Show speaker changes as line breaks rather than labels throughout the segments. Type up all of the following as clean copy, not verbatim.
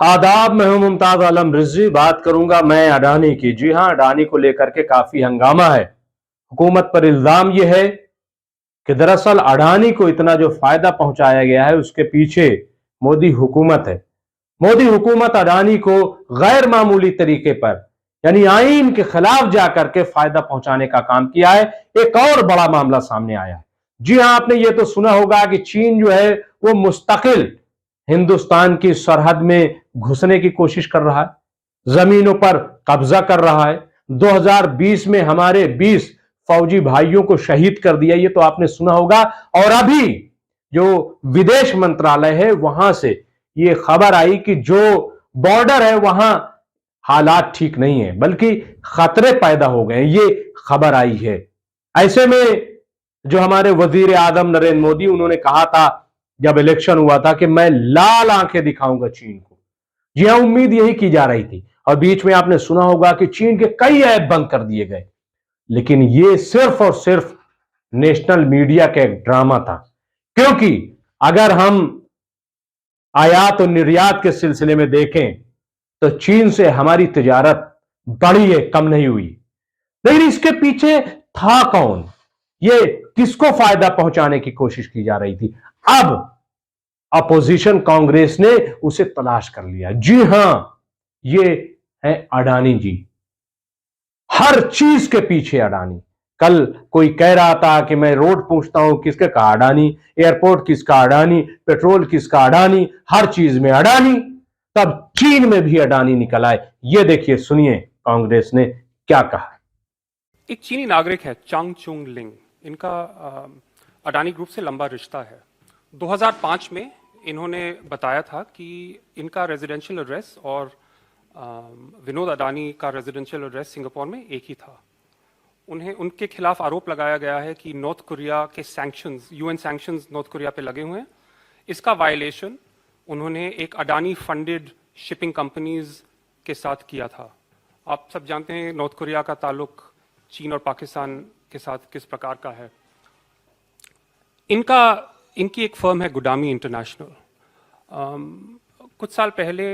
आदाब, मैं हूं मुमताज आलम रिजवी। बात करूंगा मैं अडानी की। जी हां, अडानी को लेकर के काफी हंगामा है। हुकूमत पर इल्जाम यह है कि दरअसल अडानी को इतना जो फायदा पहुंचाया गया है उसके पीछे मोदी हुकूमत है। मोदी हुकूमत अडानी को गैर मामूली तरीके पर यानी आईन के खिलाफ जाकर के फायदा पहुंचाने का काम किया है। एक और बड़ा मामला सामने आया है। जी हां, आपने ये तो सुना होगा कि चीन जो है वो मुस्तकिल हिंदुस्तान की सरहद में घुसने की कोशिश कर रहा है, जमीनों पर कब्जा कर रहा है। 2020 में हमारे 20 फौजी भाइयों को शहीद कर दिया, ये तो आपने सुना होगा। और अभी जो विदेश मंत्रालय है वहां से ये खबर आई कि जो बॉर्डर है वहां हालात ठीक नहीं है, बल्कि खतरे पैदा हो गए, ये खबर आई है। ऐसे में जो हमारे वजीर आजम नरेंद्र मोदी, उन्होंने कहा था जब इलेक्शन हुआ था कि मैं लाल आंखें दिखाऊंगा चीन को। जी हां, उम्मीद यही की जा रही थी। और बीच में आपने सुना होगा कि चीन के कई ऐप बंद कर दिए गए, लेकिन ये सिर्फ और सिर्फ नेशनल मीडिया का एक ड्रामा था। क्योंकि अगर हम आयात और निर्यात के सिलसिले में देखें तो चीन से हमारी तिजारत बढ़ी है, कम नहीं हुई। लेकिन इसके पीछे था कौन? ये किसको फायदा पहुंचाने की कोशिश की जा रही थी? अब अपोजिशन कांग्रेस ने उसे तलाश कर लिया। जी हां, ये है अडानी जी। हर चीज के पीछे अडानी। कल कोई कह रहा था कि मैं रोड पूछता हूं किसके का, अडानी। एयरपोर्ट किसका, अडानी। पेट्रोल किसका, अडानी। हर चीज में अडानी। तब चीन में भी अडानी निकल आए। ये देखिए, सुनिए कांग्रेस ने क्या कहा।
एक चीनी नागरिक है चांग चुंग लिंग, इनका अडानी ग्रुप से लंबा रिश्ता है। 2005 में इन्होंने बताया था कि इनका रेजिडेंशियल एड्रेस और विनोद अडानी का रेजिडेंशियल एड्रेस सिंगापुर में एक ही था। उनके खिलाफ आरोप लगाया गया है कि नॉर्थ कोरिया के sanctions, UN sanctions north Korea पे लगे हुए हैं। इसका वायलेशन उन्होंने एक अडानी फंडेड शिपिंग कंपनीज के साथ किया था। आप सब जानते हैं नॉर्थ कोरिया का ताल्लुक चीन और पाकिस्तान के साथ किस प्रकार का है। इनकी एक फर्म है गुडामी इंटरनेशनल। कुछ साल पहले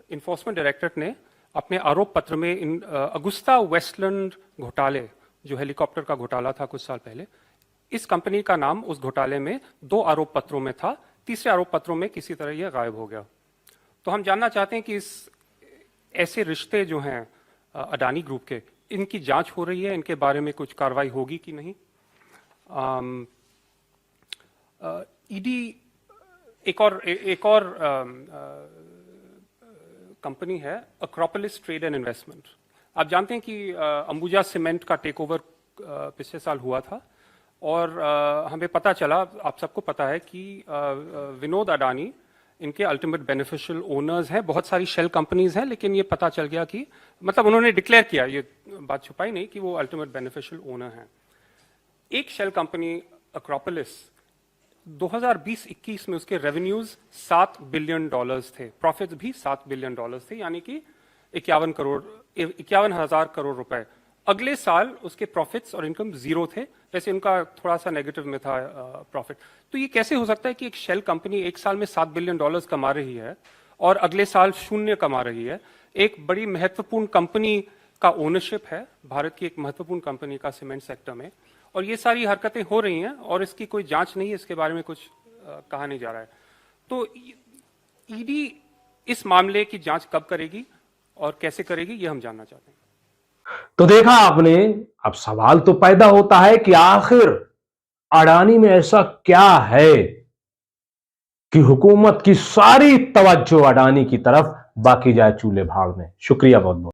इन्फोर्समेंट डायरेक्टरेट ने अपने आरोप पत्र में अगुस्ता वेस्टलैंड घोटाले, जो हेलीकॉप्टर का घोटाला था कुछ साल पहले, इस कंपनी का नाम उस घोटाले में 2 आरोप पत्रों में था। तीसरे आरोप पत्रों में किसी तरह यह गायब हो गया। तो हम जानना चाहते हैं कि ऐसे रिश्ते जो हैं अडानी ग्रुप के, इनकी जांच हो रही है, इनके बारे में कुछ कार्रवाई होगी कि नहीं। ईडी एक और कंपनी है अक्रोपोलिस ट्रेड एंड इन्वेस्टमेंट। आप जानते हैं कि अंबुजा सीमेंट का टेक ओवर पिछले साल हुआ था और हमें पता चला, आप सबको पता है कि विनोद अडानी इनके अल्टीमेट बेनिफिशियल ओनर्स हैं। बहुत सारी शेल कंपनीज हैं, लेकिन ये पता चल गया कि मतलब उन्होंने डिक्लेयर किया, ये बात छुपाई नहीं, कि वो अल्टीमेट बेनिफिशियल ओनर हैं। एक शेल कंपनी अक्रोपोलिस 2020-21 में उसके रेवेन्यूज $7 बिलियन थे, प्रॉफिट्स भी $7 बिलियन थे, यानी कि 51,000 करोड़ रुपए। अगले साल उसके प्रॉफिट्स और इनकम जीरो थे। वैसे उनका थोड़ा सा नेगेटिव में था प्रॉफिट। तो ये कैसे हो सकता है कि एक शेल कंपनी एक साल में $7 बिलियन कमा रही है और अगले साल शून्य कमा रही है। एक बड़ी महत्वपूर्ण कंपनी का ओनरशिप है, भारत की एक महत्वपूर्ण कंपनी का सीमेंट सेक्टर में, और ये सारी हरकतें हो रही हैं और इसकी कोई जांच नहीं है, इसके बारे में कुछ कहा नहीं जा रहा है। तो ईडी इस मामले की जांच कब करेगी और कैसे करेगी, ये हम जानना चाहते हैं।
तो देखा आपने, अब सवाल तो पैदा होता है कि आखिर अडानी में ऐसा क्या है कि हुकूमत की सारी तवज्जो अडानी की तरफ, बाकी जाए चूल्हे भाड़ में। शुक्रिया बहुत बहुत।